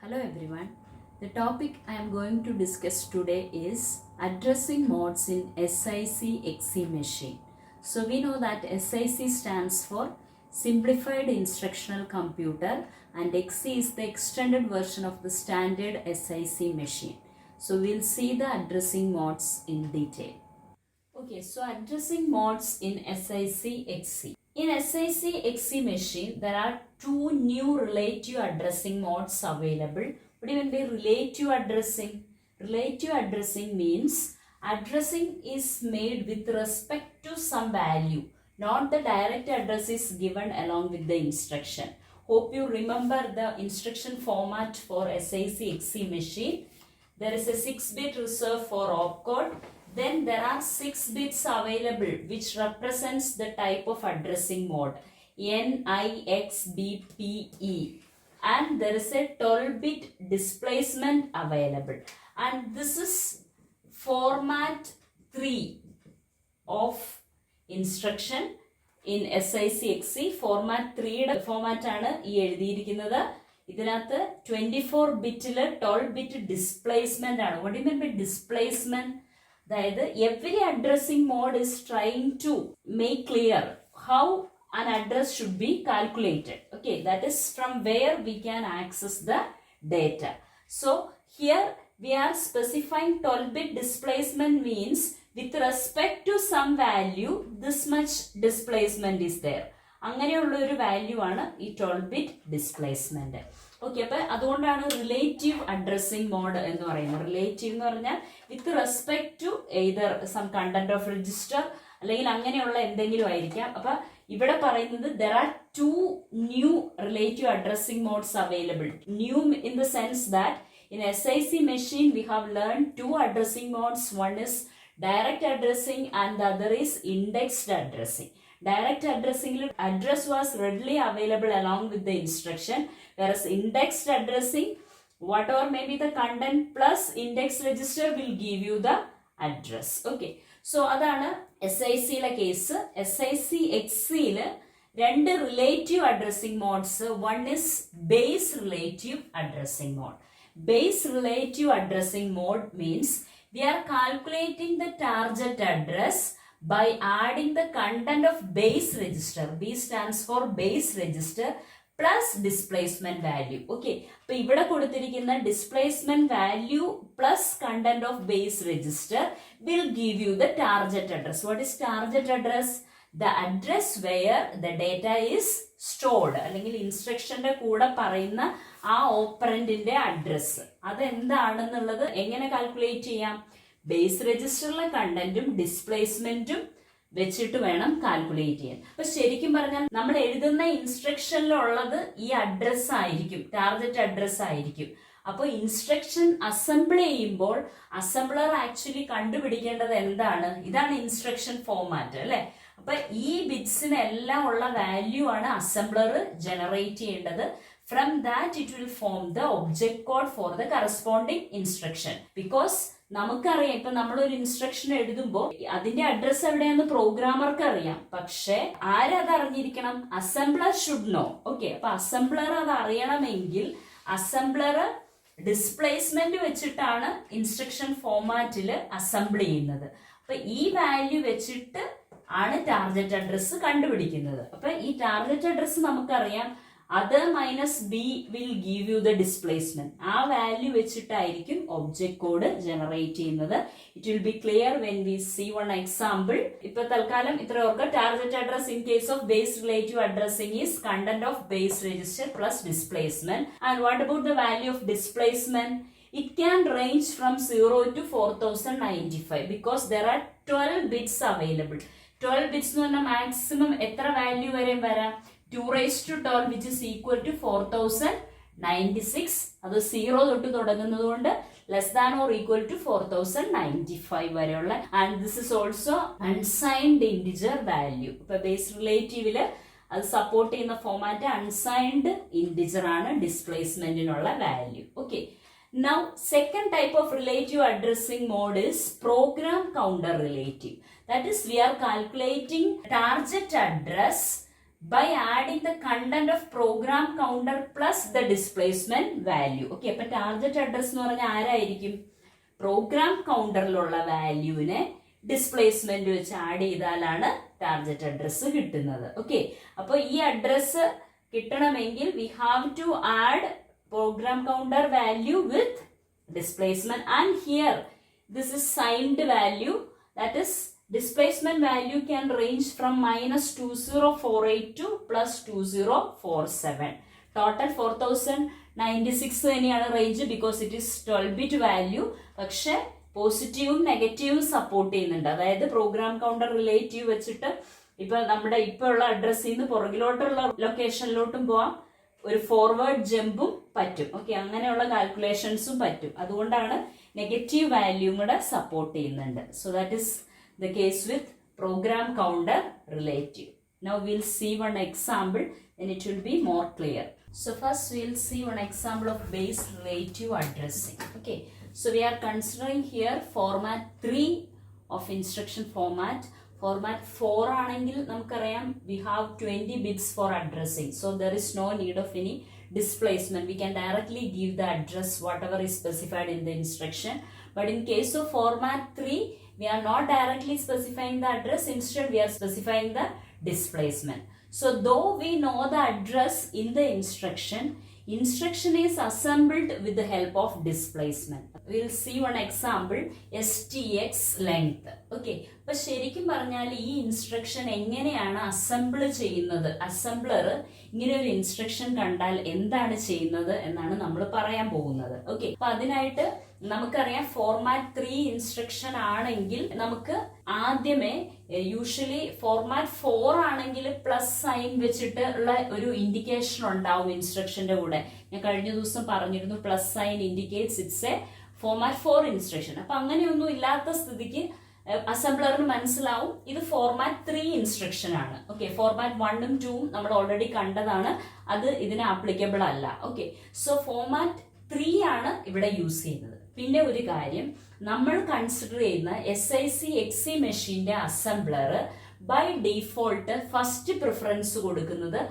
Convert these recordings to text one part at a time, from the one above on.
Hello everyone. The topic I am going to discuss today is addressing modes in SIC machine. So we know that SIC stands for Simplified Instructional Computer and XC is the extended version of the standard SIC machine. So we'll see the addressing modes in detail. Okay, so addressing modes in SIC. In SIC machine, there are two new relative addressing modes available. What do you mean by relative addressing? Relative addressing means addressing is made with respect to some value. Not the direct address is given along with the instruction. Hope you remember the instruction format for SIC machine. There is a 6-bit reserved for opcode. Then there are 6 bits available which represents the type of addressing mode NIXBPE, and there is a 12-bit displacement available, and this is format 3 of instruction in SIC. Format 3 format ആണ് ഈ എഴുതിയിരിക്കുന്നത്. ഇതിനകത്ത് 24 ബിറ്റിൽ 12 bit displacement ആണ്. What do you mean by displacement? അതായത് every addressing mode is trying to make clear how an address should be calculated. Okay, that is from where we can access the data. So here we are specifying 12-bit displacement means with respect to some value this much displacement is there. അങ്ങനെയുള്ള ഒരു value ആണ് ഈ 12-ബിറ്റ് displacement. Okay, അപ്പൊ അതുകൊണ്ടാണ് relative addressing mode എന്ന് പറയുന്നത്. Relative എന്ന് പറഞ്ഞാൽ with respect to either some content of register അല്ലെങ്കിൽ അങ്ങനെയുള്ള എന്തെങ്കിലും ആയിരിക്കാം. അപ്പൊ ഇവിടെ പറയുന്നത് there are two new relative addressing modes available. New in the sense that in SIC machine we have learned two addressing modes. One is direct addressing and the other is indexed addressing. Direct addressing address was readily available along with the instruction, whereas indexed addressing, whatever may be the content plus index register will give you the address. Okay, so adana SIC la case. SIC la രണ്ട് relative addressing modes. One is base relative addressing mode. Base relative addressing mode means we are calculating the target address by adding the content of base register. B stands for base register plus displacement value. Okay, അപ്പോൾ ഇവിടെ കൊടുത്തിരിക്കുന്ന displacement value plus content of base register will give you the target address. What is target address? The address where the data is stored. അല്ലെങ്കിൽ ഇൻസ്ട്രക്ഷന്റെ കൂടെ പറയുന്ന ആ ഓപ്പറൻഡിന്റെ address അതെന്താണെന്നുള്ളത് എങ്ങനെ calculate ചെയ്യാം? ബേസ് രജിസ്റ്ററിലെ കണ്ടന്റും ഡിസ്പ്ലേസ്മെന്റും വെച്ചിട്ട് വേണം കാൽക്കുലേറ്റ് ചെയ്യാൻ. അപ്പൊ ശരിക്കും പറഞ്ഞാൽ നമ്മൾ എഴുതുന്ന ഇൻസ്ട്രക്ഷനിലുള്ളത് ഈ അഡ്രസ് ആയിരിക്കും, ടാർഗറ്റ് അഡ്രസ് ആയിരിക്കും. അപ്പോൾ ഇൻസ്ട്രക്ഷൻ അസംബിൾ ചെയ്യുമ്പോൾ അസംബ്ലർ ആക്ച്വലി കണ്ടുപിടിക്കേണ്ടത് എന്താണ്? ഇതാണ് ഇൻസ്ട്രക്ഷൻ ഫോർമാറ്റ് അല്ലെ. അപ്പൊ ഈ ബിറ്റ്സിനെല്ലാം ഉള്ള വാല്യൂ ആണ് അസംബ്ലർ ജനറേറ്റ് ചെയ്യേണ്ടത്. From that it will form the object code for the corresponding instruction. Because നമുക്കറിയാം, ഇപ്പൊ നമ്മളൊരു ഇൻസ്ട്രക്ഷൻ എഴുതുമ്പോൾ അതിന്റെ അഡ്രസ് എവിടെയാണെന്ന് പ്രോഗ്രാമർക്ക് അറിയാം, പക്ഷെ ആരത് അറിഞ്ഞിരിക്കണം? Assembler should know. ഓക്കെ, അപ്പൊ അസംബ്ലർ അത് അറിയണമെങ്കിൽ അസംബ്ലർ ഡിസ്പ്ലേസ്മെന്റ് വെച്ചിട്ടാണ് ഇൻസ്ട്രക്ഷൻ ഫോർമാറ്റിൽ അസംബിൾ ചെയ്യുന്നത്. അപ്പൊ ഈ വാല്യൂ വെച്ചിട്ട് ആണ് ടാർഗറ്റ് അഡ്രസ് കണ്ടുപിടിക്കുന്നത്. അപ്പൊ ഈ ടാർഗറ്റ് അഡ്രസ് നമുക്കറിയാം, other minus b will give you the displacement. ആ വാല്യൂ വെച്ചിട്ടായിരിക്കും ഒബ്ജക്ട് കോഡ് ജനറേറ്റ് ചെയ്യുന്നത്. It will be clear when we see one example. ഇപ്പൊ തൽക്കാലം ഇത്ര ഓർക്കുക. Target address in case of base relative addressing is content of base register plus displacement. And what about the value of displacement? It can range from 0 to 4095 because there are 12 bits available. 12 bits എന്ന് പറഞ്ഞാൽ maximum എത്ര value വരെ വരാം? 2 raised to 12 which is equal to 4096. അത് 0 തൊട്ട് തുടങ്ങുന്നത് കൊണ്ട് less than or equal to 4095 വരെയുള്ള. And this is also unsigned integer value. ഇപ്പൊ ബേസ് റിലേറ്റീവില് അത് സപ്പോർട്ട് ചെയ്യുന്ന ഫോമാറ്റ് അൺസൈൻഡ് ഇൻഡിജർ ആണ് ഡിസ്പ്ലേസ്മെന്റിനുള്ള value. Okay, now second type of relative addressing mode is program counter relative. That is, we are calculating target address by adding the content of program counter plus the displacement value. Okay, അപ്പൊ target address എന്ന് പറഞ്ഞാൽ ആരായിരിക്കും? Program കൗണ്ടറിലുള്ള വാല്യൂവിനെ displacement വെച്ച് add ചെയ്താലാണ് target address കിട്ടുന്നത്. Okay, അപ്പോൾ ഈ അഡ്രസ് കിട്ടണമെങ്കിൽ we have to add program counter value with displacement, and here this is signed value, that is displacement value can range from minus 2048 to plus 2047. Total 4096 തന്നെയാണ് range, because it is 12-bit value. പക്ഷെ പോസിറ്റീവും നെഗറ്റീവും support ചെയ്യുന്നുണ്ട്. അതായത് program counter relative വെച്ചിട്ട് ഇപ്പൊ നമ്മുടെ ഇപ്പൊ ഉള്ള അഡ്രസ്സിൽ നിന്ന് പുറകിലോട്ടുള്ള ലൊക്കേഷനിലോട്ടും പോവാം, ഒരു ഫോർവേഡ് ജമ്പും പറ്റും. ഓക്കെ, അങ്ങനെയുള്ള കാൽക്കുലേഷൻസും പറ്റും. അതുകൊണ്ടാണ് നെഗറ്റീവ് വാല്യൂം കൂടെ സപ്പോർട്ട് ചെയ്യുന്നുണ്ട്. So that is the case with program counter relative. Now we'll see one example and it will be more clear. So first we'll see one example of base relative addressing. Okay, so we are considering here format 3 of instruction format. Format 4 ആണെങ്കിൽ നമുക്കറിയാം we have 20 bits for addressing, so there is no need of any displacement. We can directly give the address whatever is specified in the instruction. But in case of format 3, we are not directly specifying the address, instead we are specifying the displacement. So though we know the address in the instruction is assembled with the help of displacement. We'll see one example, STX length. Okay, അപ്പോൾ ശരിക്കും പറഞ്ഞാൽ ഈ instruction എങ്ങനെയാണ് assemble ചെയ്യുന്നത്, assembler ഇങ്ങനെ ഒരു instruction കണ്ടാൽ എന്താണ് ചെയ്യുന്നത് എന്നാണ് നമ്മൾ പറയാൻ പോകുന്നത്. ഓക്കെ, അപ്പൊ അതിനായിട്ട് നമുക്കറിയാം ഫോർമാറ്റ് 3 ഇൻസ്ട്രക്ഷൻ ആണെങ്കിൽ നമുക്ക് ആദ്യമേ യൂഷ്വലി ഫോർമാറ്റ് 4 ആണെങ്കിൽ പ്ലസ് സൈൻ വെച്ചിട്ട് ഉള്ള ഒരു ഇൻഡിക്കേഷൻ ഉണ്ടാവും ഇൻസ്ട്രക്ഷന്റെ കൂടെ. ഞാൻ കഴിഞ്ഞ ദിവസം പറഞ്ഞിരുന്നു plus sine indicates it's A format 4 instruction. അപ്പൊ അങ്ങനെയൊന്നും ഇല്ലാത്ത സ്ഥിതിക്ക് അസംബ്ലറിന് മനസ്സിലാവും ഇത് ഫോർമാറ്റ് 3 ഇൻസ്ട്രക്ഷൻ ആണ്. ഓക്കെ, ഫോർമാറ്റ് 1ഉം 2ഉം നമ്മൾ ഓൾറെഡി കണ്ടതാണ്, അത് ഇതിന് ആപ്ലിക്കബിൾ അല്ല. ഓക്കെ, സോ ഫോർമാറ്റ് 3 ആണ് ഇവിടെ യൂസ് ചെയ്യുന്നത്. പിന്നെ ഒരു കാര്യം, നമ്മൾ കൺസിഡർ ചെയ്യുന്ന SIC XC മെഷീന്റെ assembler by default first preference കൊടുക്കുന്നത്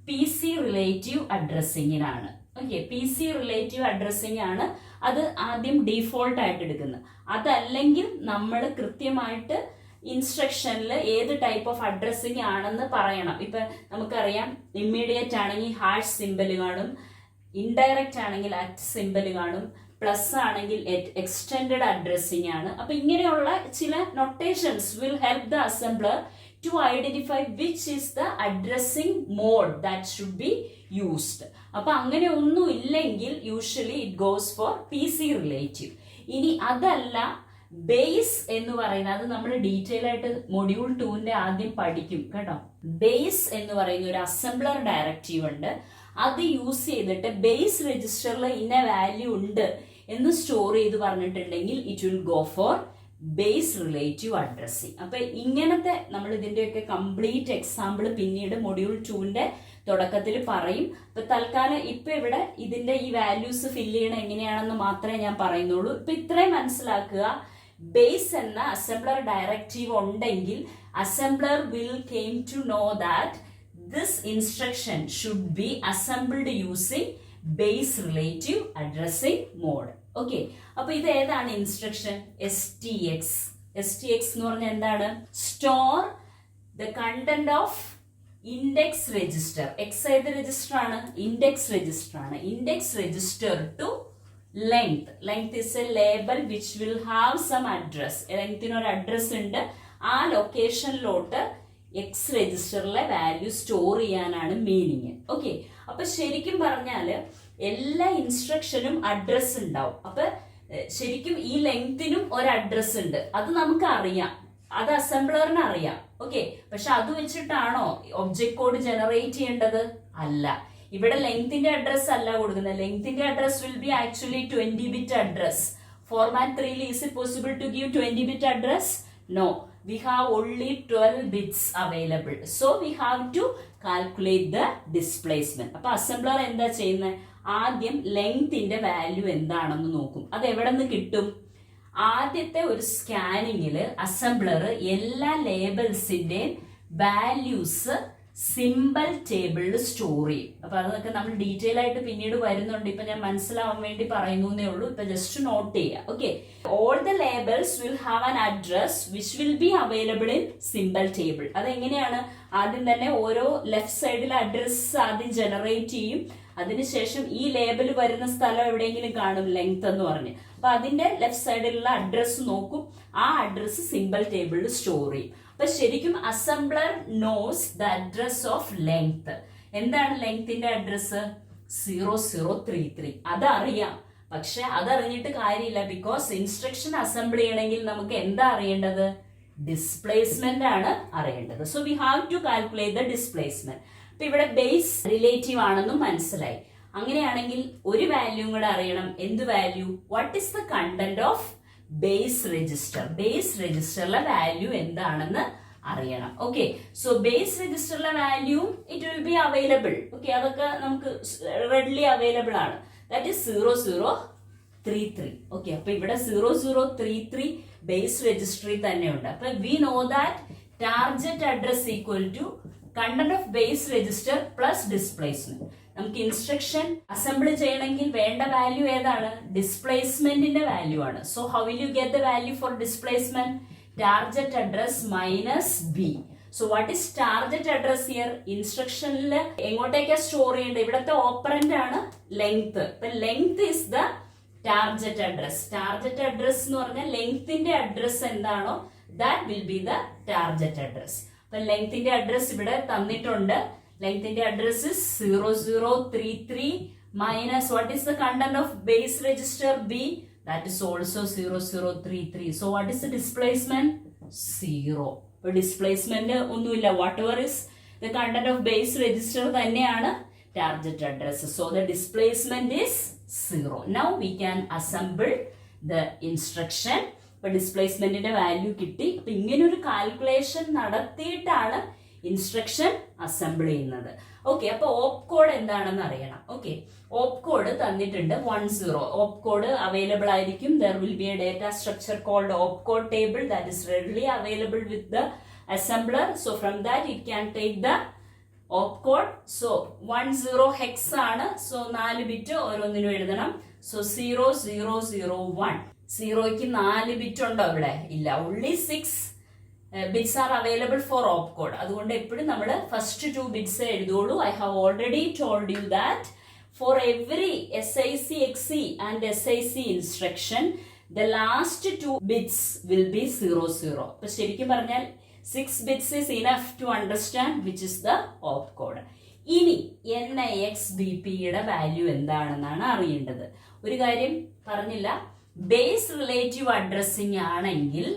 PC റിലേറ്റീവ് അഡ്രസ്സിങ്ങിനാണ്. ഓക്കെ, PC റിലേറ്റീവ് അഡ്രസ്സിംഗ് ആണ് അത് ആദ്യം ഡിഫോൾട്ട് ആയിട്ട് എടുക്കുന്നത്. അതല്ലെങ്കിൽ നമ്മൾ കൃത്യമായിട്ട് ഇൻസ്ട്രക്ഷനിൽ ഏത് ടൈപ്പ് ഓഫ് അഡ്രസ്സിംഗ് ആണെന്ന് പറയണം. ഇപ്പൊ നമുക്കറിയാം ഇമ്മീഡിയറ്റ് ആണെങ്കിൽ ഹാഷ് സിമ്പൽ കാണും, ഇൻഡയറക്റ്റ് ആണെങ്കിൽ അറ്റ് സിമ്പൽ കാണും, പ്ലസ് ആണെങ്കിൽ എക്സ്റ്റെൻഡഡ് അഡ്രസ്സിംഗ് ആണ്. അപ്പൊ ഇങ്ങനെയുള്ള ചില notations will help the assembler to identify which is the addressing mode that should be used. അപ്പൊ അങ്ങനെ ഒന്നും ഇല്ലെങ്കിൽ usually it goes for PC relative. ഇനി അതല്ല ബേസ് എന്ന് പറയുന്നത്, അത് നമ്മൾ ഡീറ്റെയിൽ ആയിട്ട് മൊഡ്യൂൾ 2ന്റെ ആദ്യം പഠിക്കും കേട്ടോ. ബേസ് എന്ന് പറയുന്ന ഒരു അസംബ്ലർ ഡയറക്റ്റീവ് ഉണ്ട്, അത് യൂസ് ചെയ്തിട്ട് ബേസ് രജിസ്റ്ററിൽ ഇന്ന വാല്യൂ ഉണ്ട് എന്ന് സ്റ്റോർ ചെയ്ത് പറഞ്ഞിട്ടുണ്ടെങ്കിൽ it will go for base relative addressing. അപ്പൊ ഇങ്ങനത്തെ നമ്മൾ ഇതിന്റെയൊക്കെ കംപ്ലീറ്റ് എക്സാമ്പിൾ പിന്നീട് മൊഡ്യൂൾ 2ന്റെ തുടക്കത്തിൽ പറയും. ഇപ്പൊ തൽക്കാലം ഇപ്പൊ ഇവിടെ ഇതിന്റെ ഈ വാല്യൂസ് ഫില്ല് ചെയ്യണം എങ്ങനെയാണെന്ന് മാത്രമേ ഞാൻ പറയുന്നുള്ളൂ. ഇപ്പൊ ഇത്രയും മനസ്സിലാക്കുക, ബേസ് എന്ന അസംബ്ലർ ഡയറക്റ്റീവ് ഉണ്ടെങ്കിൽ assembler will came to know that this instruction should be assembled using base relative addressing mode. Okay, അപ്പൊ ഇത് ഏതാണ് ഇൻസ്ട്രക്ഷൻ? STX. STX എന്ന് പറഞ്ഞാൽ എന്താണ്? Store the content of index register. X ഏത് രജിസ്റ്റർ ആണ്? ഇൻഡെക്സ് രജിസ്റ്റർ ആണ്. Index register to length. Length is a label which will have some address. ലെങ്ത്തിന് ഒരു അഡ്രസ് ഉണ്ട്, ആ ലൊക്കേഷനിലോട്ട് എക്സ് രജിസ്റ്ററിലെ വാല്യൂ സ്റ്റോർ ചെയ്യാനാണ് മീനിങ്. ഓക്കെ, അപ്പൊ ശരിക്കും പറഞ്ഞാല് എല്ലാ ഇൻസ്ട്രക്ഷനും അഡ്രസ് ഉണ്ടാവും. അപ്പൊ ശരിക്കും ഈ ലെങ്തിനും ഒരു അഡ്രസ് ഉണ്ട്, അത് നമുക്ക് അറിയാം, അത് അസംബ്ലറിന് അറിയാം. ഓക്കെ, പക്ഷെ അത് വെച്ചിട്ടാണോ ഒബ്ജക്ട് കോഡ് ജനറേറ്റ് ചെയ്യേണ്ടത്? അല്ല. ഇവിടെ ലെങ്തിന്റെ അഡ്രസ് അല്ല കൊടുക്കുന്നത്. ലെങ്തിന്റെ address will be actually 20-bit address. Format 3 is it possible to give 20-bit address? No, we have only 12 bits available, so we have to calculate the displacement. അപ്പൊ assembler എന്താ ചെയ്യുന്നത്? ആദ്യം ലെങ്തിന്റെ വാല്യൂ എന്താണെന്ന് നോക്കും. അത് എവിടെ നിന്ന് കിട്ടും? ആദ്യത്തെ ഒരു സ്കാനിങ്ങില് അസംബ്ലർ എല്ലാ ലേബൽസിന്റെ വാല്യൂസ് സിമ്പിൾ ടേബിളിൽ സ്റ്റോർ ചെയ്യും. അപ്പൊ അതൊക്കെ നമ്മൾ ഡീറ്റെയിൽ ആയിട്ട് പിന്നീട് വരുന്നുണ്ട്. ഇപ്പൊ ഞാൻ മനസ്സിലാവാൻ വേണ്ടി പറയുന്നേ ഉള്ളൂ. ഇപ്പൊ ജസ്റ്റ് നോട്ട് ചെയ്യുക. Okay, all the labels will have an address which will be available in simple table. അതെങ്ങനെയാണ്? ആദ്യം തന്നെ ഓരോ ലെഫ്റ്റ് സൈഡിൽ അഡ്രസ് ആദ്യം ജനറേറ്റ് ചെയ്യും. അതിനുശേഷം ഈ ലേബൽ വരുന്ന സ്ഥലം എവിടെയെങ്കിലും കാണും, ലെങ്ത് എന്ന് പറഞ്ഞ്. അപ്പൊ അതിന്റെ ലെഫ്റ്റ് സൈഡിലുള്ള അഡ്രസ് നോക്കും. ആ അഡ്രസ് സിമ്പിൾ ടേബിളിൽ സ്റ്റോർ ചെയ്യും. അപ്പൊ ശരിക്കും assembler knows the address of length. എന്താണ് ലെങ്ത്തിന്റെ അഡ്രസ്? 0033. അതറിയാം, പക്ഷെ അതറിഞ്ഞിട്ട് കാര്യമില്ല. ബിക്കോസ് ഇൻസ്ട്രക്ഷൻ അസംബിൾ ചെയ്യണമെങ്കിൽ നമുക്ക് എന്താ അറിയേണ്ടത്? ഡിസ്പ്ലേസ്മെന്റ് ആണ് അറിയേണ്ടത്. So we have to calculate the displacement. അപ്പൊ ഇവിടെ ബേസ് റിലേറ്റീവ് ആണെന്നും മനസ്സിലായി. അങ്ങനെയാണെങ്കിൽ ഒരു വാല്യൂ കൂടെ അറിയണം. എന്ത് value? What is the content of base register? Base രജിസ്റ്ററിലെ വാല്യൂ എന്താണെന്ന് അറിയണം. ഓക്കെ, സോ ബേസ് രജിസ്റ്ററിലെ value it will be available. Okay, അതൊക്കെ നമുക്ക് റെഡിലി അവൈലബിൾ ആണ്. That is 0033. ഓക്കെ, അപ്പൊ ഇവിടെ 0033 ബേസ് രജിസ്റ്ററിൽ തന്നെ ഉണ്ട്. അപ്പൊ we know that target address equal to content of base register plus displacement. നമുക്ക് ഇൻസ്ട്രക്ഷൻ അസംബിൾ ചെയ്യണമെങ്കിൽ വേണ്ട വാല്യൂ ഏതാണ്? ഡിസ്പ്ലേസ്മെന്റിന്റെ വാല്യൂ ആണ്. So how will you get the value for displacement? Target address minus B. So what is target address here? ഇൻസ്ട്രക്ഷനിൽ എങ്ങോട്ടേക്കാ store ചെയ്യേണ്ടത്? ഇവിടുത്തെ ഓപ്പറന്റ് ആണ് length. Length is the target address. Target address എന്ന് പറഞ്ഞാൽ ലെങ്ത്തിന്റെ അഡ്രസ് എന്താണോ that will be the target address. അപ്പൊ ലെങ്ത്തിന്റെ അഡ്രസ് ഇവിടെ തന്നിട്ടുണ്ട്. Length address is 0033 minus what is the content of base register B? That is also 0033. So what is the displacement? 0. So displacement ഒന്നുമില്ല. Whatever is the content of base register തന്നെയാണ് target address. So the displacement is 0. Now we can assemble the instruction. ഇപ്പൊ ഡിസ്പ്ലേസ്മെന്റിന്റെ value കിട്ടി. അപ്പൊ ഇങ്ങനെ ഒരു calculation നടത്തിയിട്ടാണ് instruction assemble ചെയ്യുന്നത്. Okay, അപ്പൊ ഓപ്പ് code എന്താണെന്ന് അറിയണം. ഓക്കെ, ഓപ്പ് കോഡ് തന്നിട്ടുണ്ട് 10. ഓപ്പ് കോഡ് അവൈലബിൾ ആയിരിക്കും. There will be a data structure called op code table that is readily available with the assembler. So from that it can take the op code. So 10 hex ആണ്. So 4 bit ഓരോന്നിനും എഴുതണം. So 0001. 0ക്ക് 4 bit ഉണ്ടോ ഇവിടെ? ഇല്ല. only 6 bits are available for opcode. അതുകൊണ്ട് എപ്പോഴും നമ്മൾ first 2 bits എഴുതുള്ളൂ. I have already told you that for every SIC XC and SIC instruction the last 2 bits will be 00. അപ്പൊ ശരിക്കും പറഞ്ഞാൽ 6 bits is enough to understand which is the opcode. ഇനി NIXBPയുടെ value എന്താണെന്നാണ് അറിയേണ്ടത്. ഒരു കാര്യം പറഞ്ഞില്ല, ബേസ് റിലേറ്റീവ് അഡ്രസ്സിംഗ് ആണെങ്കിൽ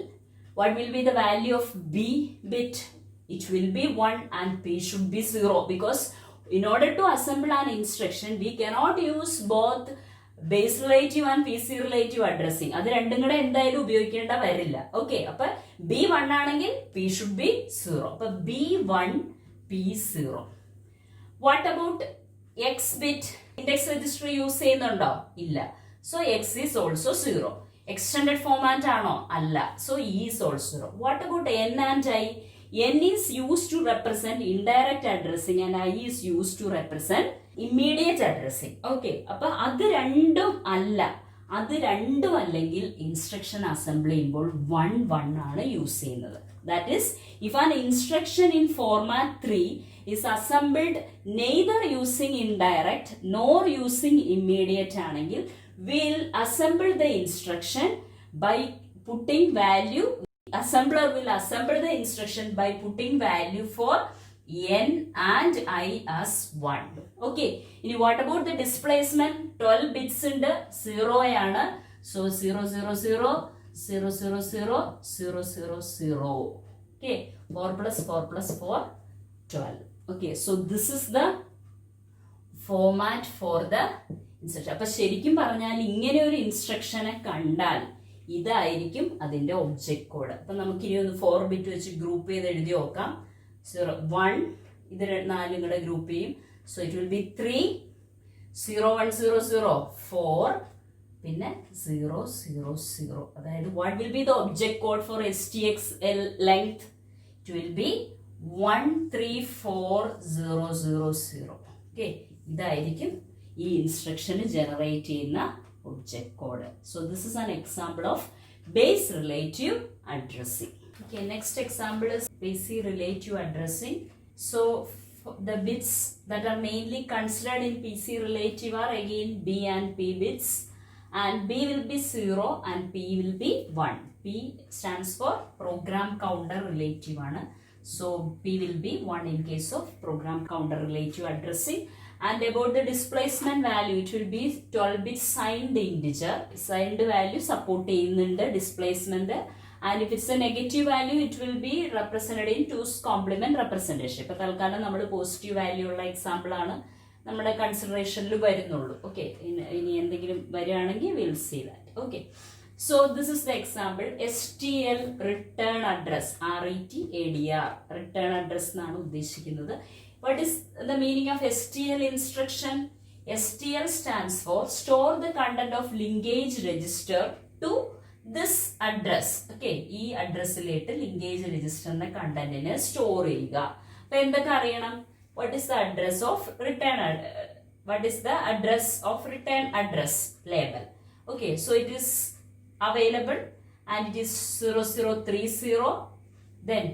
what will be the value of B bit? It will be 1 and P should be 0, because in order to assemble an instruction we cannot use both base relative and PC relative addressing. അത് രണ്ടും കൂടെ എന്തായാലും ഉപയോഗിക്കേണ്ട വരില്ല. Okay, അപ്പൊ B1 ആണെങ്കിൽ P should be 0. അപ്പൊ B1 P0. What about X bit? Index registry use ചെയ്യുന്നുണ്ടോ? ഇല്ല. So X is also 0. Extended format ആണോ? അല്ല. So E is also 0. What about N and I? N is used to represent indirect addressing and I is used to represent immediate addressing. Okay, അപ്പൊ അത് രണ്ടും അല്ല. അത് രണ്ടും അല്ലെങ്കിൽ instruction assemble ചെയ്യുമ്പോൾ 1 ആണ് യൂസ് ചെയ്യുന്നത്. That is, if an instruction in format 3 is assembled neither using indirect nor using immediate ആണെങ്കിൽ we'll assemble the instruction by putting value. Assembler will assemble the instruction by putting value for N and I as 1. Okay. Now what about the displacement? 12 bits ഉണ്ട്, 0 ആണ്. So 000 000 000. Okay. 4 plus 4 plus 4 12. Okay. So this is the format for the instruction. അപ്പൊ ശരിക്കും പറഞ്ഞാൽ ഇങ്ങനെ ഒരു ഇൻസ്ട്രക്ഷനെ കണ്ടാൽ ഇതായിരിക്കും അതിന്റെ ഒബ്ജക്ട് കോഡ്. അപ്പൊ നമുക്ക് ഇനി ഒന്ന് 4 ബിറ്റ് വെച്ച് ഗ്രൂപ്പ് ചെയ്ത് എഴുതി നോക്കാം. 1 ഇത് 4 കൂടെ ഗ്രൂപ്പ് ചെയ്യും. സോ ഇറ്റ് വിൽ ബി 3 0100 4 പിന്നെ 000. അതായത് what will be the object code for STXL length? It will be 134000. Okay, ഇതായിരിക്കും ഈ ഇൻസ്ട്രക്ഷന് ജനറേറ്റ് ചെയ്യുന്ന object code. So this is an example of base relative addressing. Okay, next example is basic relative addressing. So the bits that are mainly considered in PC relative are again B and P bits, and B will be 0 and P will be 1. P stands for program counter relative ആണ്. So P will be 1 in case of program counter relative addressing. And about the displacement value, it will be 12 bit signed integer. Signed value support ചെയ്യുന്നുണ്ട് displacement. And if it's a negative value, it will be represented in 2's complement representation. ഇപ്പോൾ തൽക്കാലം നമ്മൾ positive value ഉള്ള example ആണ് നമ്മുടെ കൺസിഡറേഷനിൽ വരുന്നുള്ളൂ. Okay, ഇനി എന്തെങ്കിലും വരികയാണെങ്കിൽ will see that. Okay, so this is the example STL return address, RETADR return address എന്നാണ് ഉദ്ദേശിക്കുന്നത്. What is the meaning of STL instruction? STL stands for store the content of linkage register to this address. Okay, ഈ അഡ്രസ്സിലേക്ക് linkage രജിസ്റ്ററിന്റെ കണ്ടന്റിനെ store ചെയ്യുക. അപ്പൊ എന്തൊക്കെ അറിയണം? What is the address of return? What is the address of return address label? Okay, so it is available and it is 0030. Then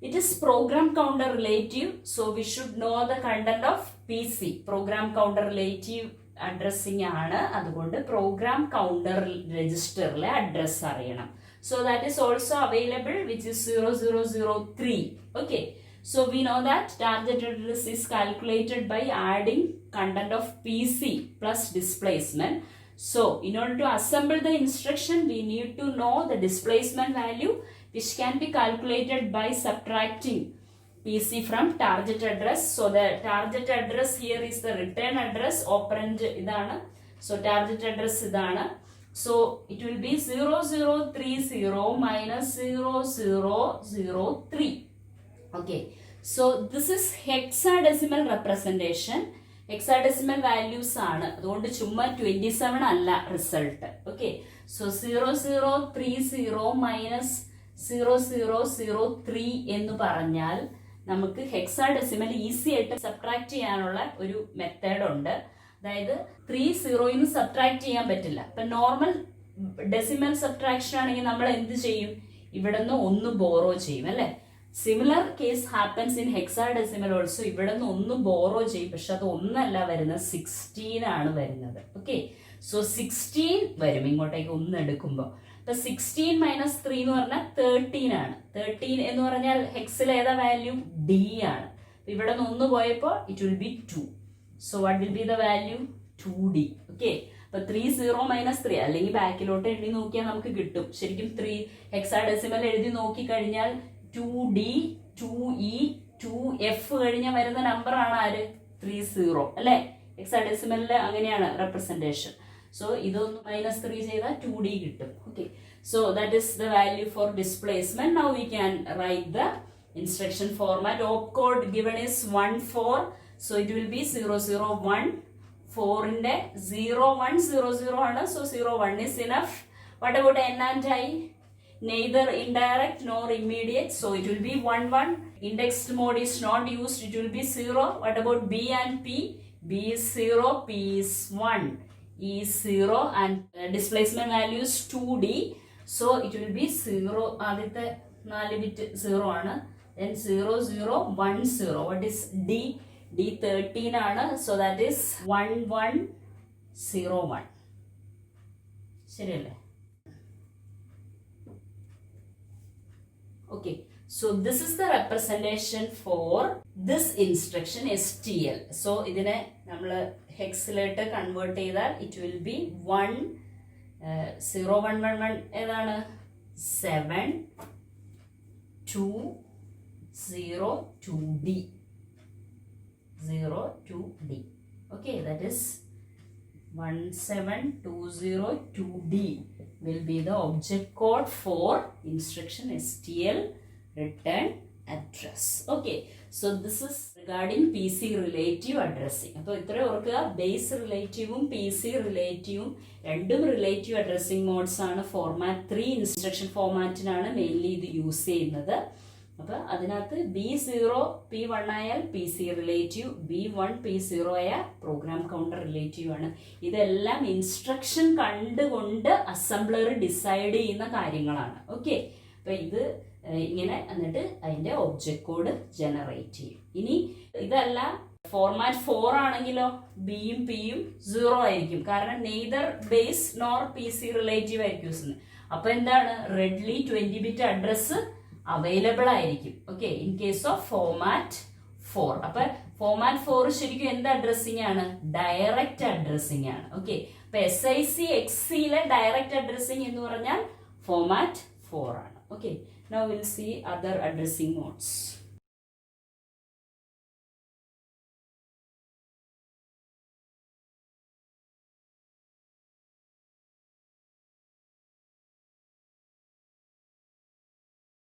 it is program counter relative, so we should know the content of PC. Program counter relative addressing ആണ്, അതുകൊണ്ട് program counter രജിസ്റ്ററിലെ address അറിയണം. So that is also available which is 0003. Okay, so we know that target address is calculated by adding content of PC plus displacement. So in order to assemble the instruction, we need to know the displacement value, which can be calculated by subtracting PC from target address. So the target address here is the return address, operand idana. So target address idana. So it will be 0030 minus 0003. Okay, so this is hexadecimal representation. Hexadecimal values ആണ്, അതുകൊണ്ട് ചുമ്മാ 27 അല്ല result. Okay, so 0030 minus 0003 എന്ന് പറഞ്ഞാൽ നമുക്ക് hexadecimal easy ആയിട്ട് subtract ചെയ്യാനുള്ള ഒരു മെത്തേഡ് ഉണ്ട്. അതായത് 30 സബ്ട്രാക്ട് ചെയ്യാൻ പറ്റില്ല. ഇപ്പൊ നോർമൽ ഡെസിമൽ സബ്ട്രാക്ഷൻ ആണെങ്കിൽ നമ്മൾ എന്ത് ചെയ്യും? ഇവിടെ നിന്ന് 1 ബോറോ ചെയ്യും അല്ലെ. Similar case happens in hexadecimal also. ഇവിടെ നിന്ന് 1 ബോറോ ചെയ്യും, പക്ഷെ അത് 1 അല്ല വരുന്നത്, 16 ആണ് വരുന്നത്. ഓക്കെ, സോ 16 വരും ഇങ്ങോട്ടേക്ക് 1 എടുക്കുമ്പോൾ. ഇപ്പൊ 16 മൈനസ് 3 എന്ന് പറഞ്ഞാൽ 13 ആണ്. 13 എന്ന് പറഞ്ഞാൽ ഹെക്സിൽ ഏതാ വാല്യൂ? D ആണ്. ഇവിടെ നിന്ന് 1 പോയപ്പോൾ it will B 2. So what will be the value? 2D. Okay, അപ്പൊ 30 മൈനസ് 3 അല്ലെങ്കിൽ ബാക്കിലോട്ട് എണ്ണി നോക്കിയാൽ നമുക്ക് കിട്ടും. ശരിക്കും 3 ഹെക്സാഡെസിമൽ എഴുതി നോക്കി കഴിഞ്ഞാൽ 2D 2E 2F കഴിഞ്ഞ വരുന്ന നമ്പർ ആണ് ആര്? 30 അല്ലെ. ഹെക്സാഡെസിമലില് അങ്ങനെയാണ് റെപ്രസെന്റേഷൻ. So ഇതൊന്ന് minus 3 ചെയ്താൽ 2D കിട്ടും. Okay, so that is the value for displacement. Now we can write the instruction format. Opcode given is 14, so it will be 001. 4 ന്റെ 0100 ആണ്, so 01 is enough. What about N and I? Neither indirect nor immediate, so it will be 11. Indexed mode is not used, it will be 0. What about B and P? B is 0, P is 1. E is 0 and displacement value is 2D, so it will be 0. ആദ്യത്തെ 4 bit 0 ആണ്. Then 0010. What is D? D 13 ആണ്, so that is 1101. ശരിയല്ലേ? Okay, so this is the representation for this instruction STL. So ഇതിനെ നമ്മൾ ഹെക്സിലേക്ക് convert ചെയ്താൽ it will B 0111 ഏതാണ്? 7202D. 02D. Okay, that is 17202D will be the object code for instruction STL return address. Okay, so this is regarding PC relative addressing. അപ്പോൾ ഇത്ര ഓർക്കുക, base റിലേറ്റീവും PC റിലേറ്റീവും രണ്ടും relative addressing modes ആണ്. Format 3 instruction ഫോർമാറ്റിനാണ് mainly ഇത് use ചെയ്യുന്നത്. അപ്പൊ അതിനകത്ത് B0 P1 ആയാൽ PC റിലേറ്റീവ്, B1 P0 ആയാൽ പ്രോഗ്രാം കൗണ്ടർ റിലേറ്റീവ് ആണ്. ഇതെല്ലാം ഇൻസ്ട്രക്ഷൻ കണ്ടുകൊണ്ട് അസംബ്ലർ ഡിസൈഡ് ചെയ്യുന്ന കാര്യങ്ങളാണ്. ഓക്കെ, അപ്പൊ ഇത് ഇങ്ങനെ എന്നിട്ട് അതിന്റെ ഒബ്ജക്റ്റ് കോഡ് ജനറേറ്റ് ചെയ്യും. ഇനി ഇതല്ല ഫോർമാറ്റ് 4 ആണെങ്കിലോ ബിയും പിയും 0 ആയിരിക്കും, കാരണം neither base nor PC relative ആയിരിക്കും. അപ്പൊ എന്താണ്, റെഡ്ലി 20-bit അഡ്രസ് അവൈലബിൾ ആയിരിക്കും. Okay, in case of format 4. അപ്പൊ ഫോർമാറ്റ് 4 ശരിക്കും എന്ത് അഡ്രസ്സിംഗ് ആണ്, ഡയറക്റ്റ് അഡ്രസ്സിംഗ് ആണ്. ഓക്കെ, അപ്പൊ SIC XCയിലെ ഡയറക്റ്റ് അഡ്രസ്സിംഗ് എന്ന് പറഞ്ഞാൽ ഫോർമാറ്റ് 4 ആണ്. Okay, now will see other addressing modes.